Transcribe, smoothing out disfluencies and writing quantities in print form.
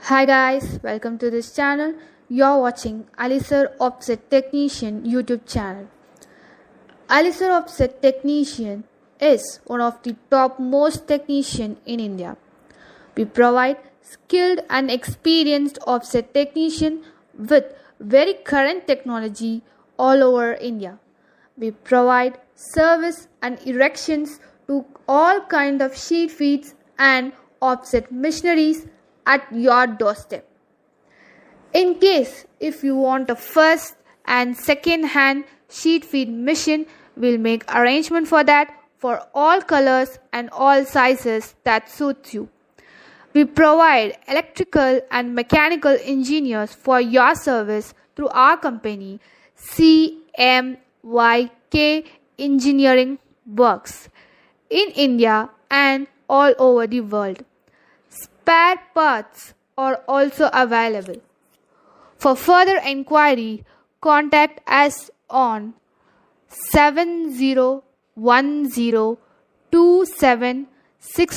Hi guys, welcome to this channel. You're watching Alisir Offset Technician YouTube channel. Alisir Offset Technician is one of the top most technician in India. We provide skilled and experienced offset technician with very current technology all over India. We provide service and erections to all kind of sheet feeds and offset machineries at your doorstep. In case if you want a first and second hand sheet feed machine, we'll make arrangement for that for all colors and all sizes that suits you. We provide electrical and mechanical engineers for your service through our company CMYK Engineering Works in India and all over the world. Spare parts are also available. For further inquiry, contact us on 70102766